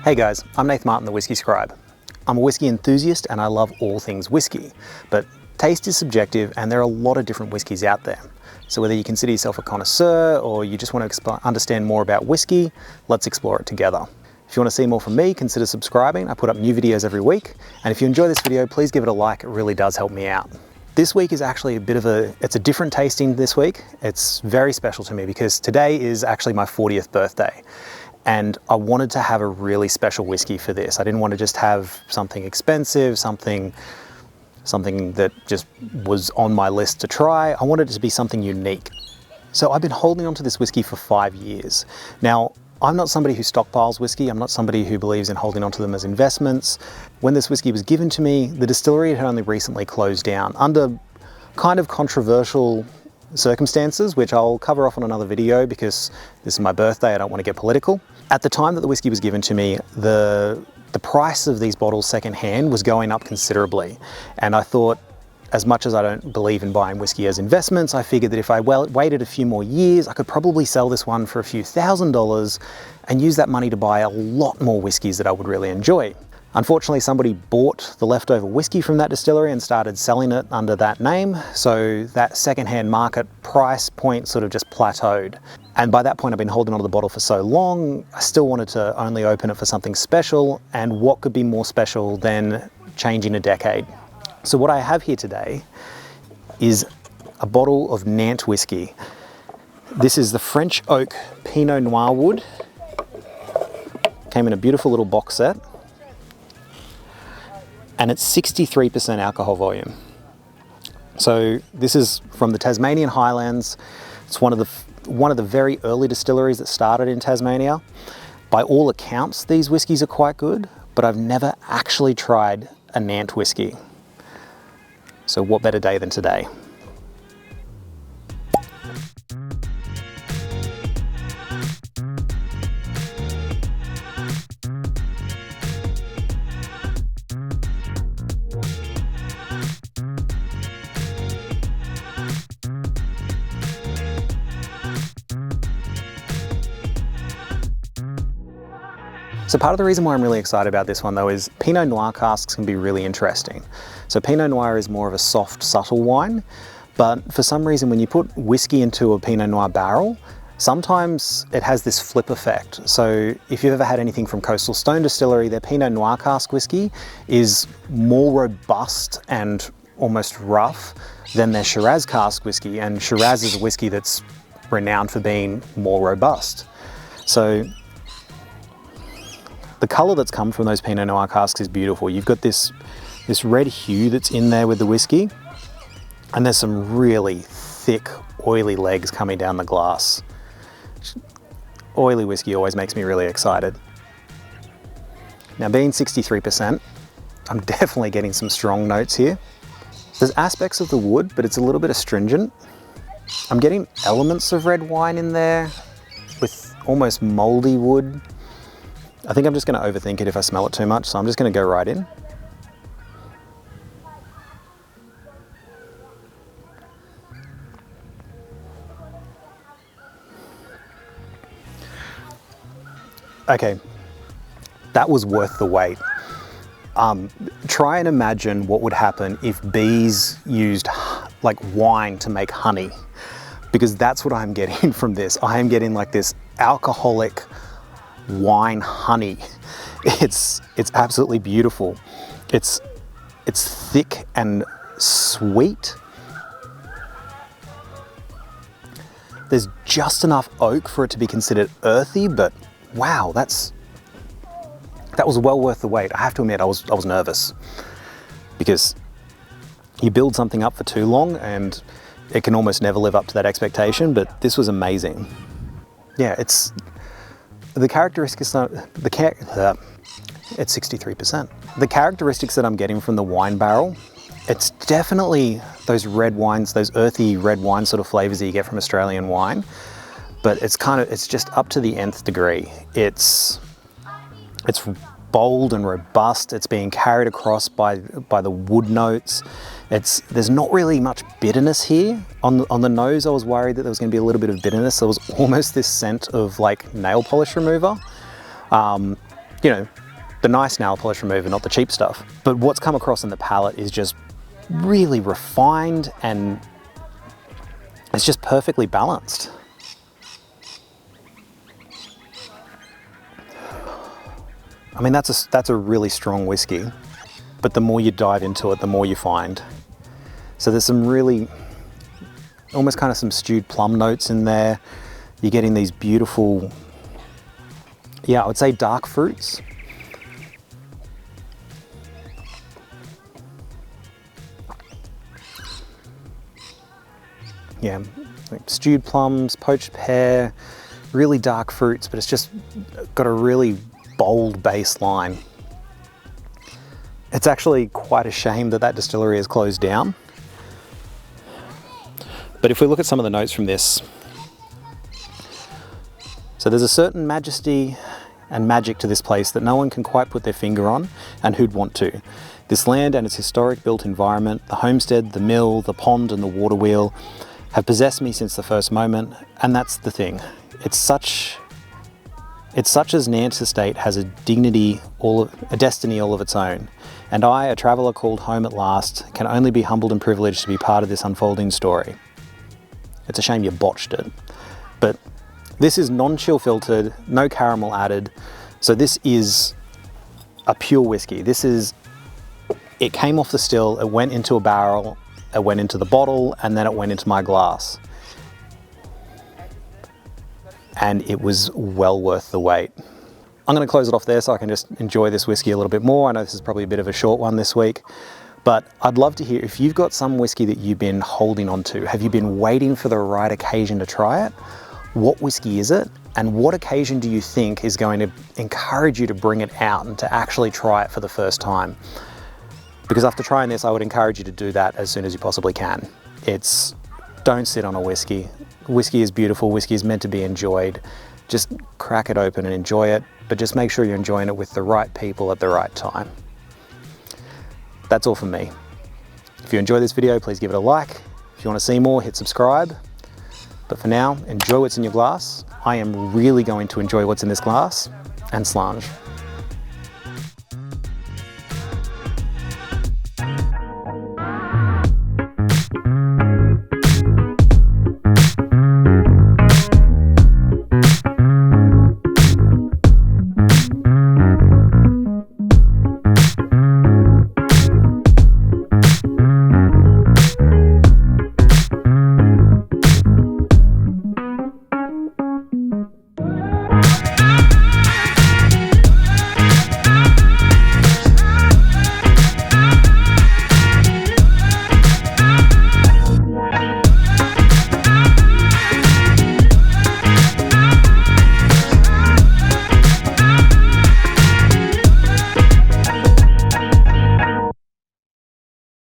Hey guys, I'm Nath Martyn, the Whisky Scribe. I'm a whisky enthusiast and I love all things whisky, but taste is subjective and there are a lot of different whiskies out there. So whether you consider yourself a connoisseur or you just want to understand more about whiskey, let's explore it together. If you want to see more from me, consider subscribing. I put up new videos every week. And if you enjoy this video, please give it a like. It really does help me out. This week is actually it's a different tasting this week. It's very special to me because today is actually my 40th birthday. And I wanted to have a really special whiskey for this. I didn't want to just have something expensive, something that just was on my list to try. I wanted it to be something unique. So I've been holding on to this whiskey for 5 years. Now, I'm not somebody who stockpiles whiskey. I'm not somebody who believes in holding onto them as investments. When this whiskey was given to me, the distillery had only recently closed down under kind of controversial circumstances, which I'll cover off on another video because this is my birthday, I don't want to get political. At the time that the whiskey was given to me, the price of these bottles secondhand was going up considerably. And I thought, as much as I don't believe in buying whiskey as investments, I figured that if I waited a few more years, I could probably sell this one for a few $1,000s and use that money to buy a lot more whiskies that I would really enjoy. Unfortunately, somebody bought the leftover whiskey from that distillery and started selling it under that name, so that secondhand market price point sort of just plateaued. And by that point, I've been holding onto the bottle for so long, I still wanted to only open it for something special, and what could be more special than changing a decade? So what I have here today is a bottle of Nant whiskey. This is the French Oak Pinot Noir Wood. Came in a beautiful little box set. And it's 63% alcohol volume. So this is from the Tasmanian Highlands. It's one of the very early distilleries that started in Tasmania. By all accounts, these whiskies are quite good, but I've never actually tried a Nant whiskey. So what better day than today? So part of the reason why I'm really excited about this one though is Pinot Noir casks can be really interesting. So Pinot Noir is more of a soft, subtle wine, but for some reason when you put whiskey into a Pinot Noir barrel, sometimes it has this flip effect. So if you've ever had anything from Coastal Stone Distillery, their Pinot Noir cask whiskey is more robust and almost rough than their Shiraz cask whiskey, and Shiraz is a whiskey that's renowned for being more robust. So the color that's come from those Pinot Noir casks is beautiful. You've got this red hue that's in there with the whiskey, and there's some really thick, oily legs coming down the glass. Oily whiskey always makes me really excited. Now, being 63%, I'm definitely getting some strong notes here. There's aspects of the wood, but it's a little bit astringent. I'm getting elements of red wine in there with almost moldy wood. I think I'm just going to overthink it if I smell it too much, so I'm just going to go right in. Okay, that was worth the wait. Try and imagine what would happen if bees used like wine to make honey, because that's what I'm getting from this. I am getting like this alcoholic wine honey. It's absolutely beautiful. It's thick and sweet. There's just enough oak for it to be considered earthy, but wow, that was well worth the wait. I have to admit, I was nervous because you build something up for too long and it can almost never live up to that expectation, but this was amazing. Yeah, it's the characteristics, it's 63%. The characteristics that I'm getting from the wine barrel, it's definitely those red wines, those earthy red wine sort of flavors that you get from Australian wine, but it's just up to the nth degree. It's bold and robust. It's being carried across by the wood notes. There's not really much bitterness here. On the nose, I was worried that there was going to be a little bit of bitterness. There was almost this scent of like nail polish remover. you know, the nice nail polish remover, not the cheap stuff. But what's come across in the palate is just really refined, and it's just perfectly balanced. I mean, that's a really strong whiskey, but the more you dive into it, the more you find. So there's some really, almost kind of some stewed plum notes in there. You're getting these beautiful, yeah, I would say dark fruits. Yeah, like stewed plums, poached pear, really dark fruits, but it's just got a really bold base line. It's actually quite a shame that that distillery is closed down. But if we look at some of the notes from this, so there's a certain majesty and magic to this place that no one can quite put their finger on, and who'd want to. This land and its historic built environment, the homestead, the mill, the pond and the water wheel, have possessed me since the first moment, and that's the thing. It's such as Nant Estate has a dignity, a destiny all of its own. And I, a traveller called home at last, can only be humbled and privileged to be part of this unfolding story. It's a shame you botched it. But this is non-chill filtered, no caramel added. So this is a pure whiskey. It came off the still, it went into a barrel, it went into the bottle, and then it went into my glass. And it was well worth the wait. I'm going to close it off there so I can just enjoy this whiskey a little bit more. I know this is probably a bit of a short one this week, but I'd love to hear if you've got some whiskey that you've been holding on to. Have you been waiting for the right occasion to try it? What whiskey is it? And what occasion do you think is going to encourage you to bring it out and to actually try it for the first time? Because after trying this, I would encourage you to do that as soon as you possibly can. Don't sit on a whiskey. Whiskey is beautiful, whiskey is meant to be enjoyed. Just crack it open and enjoy it, but just make sure you're enjoying it with the right people at the right time. That's all from me. If you enjoyed this video, please give it a like. If you want to see more, hit subscribe. But for now, enjoy what's in your glass. I am really going to enjoy what's in this glass and slange.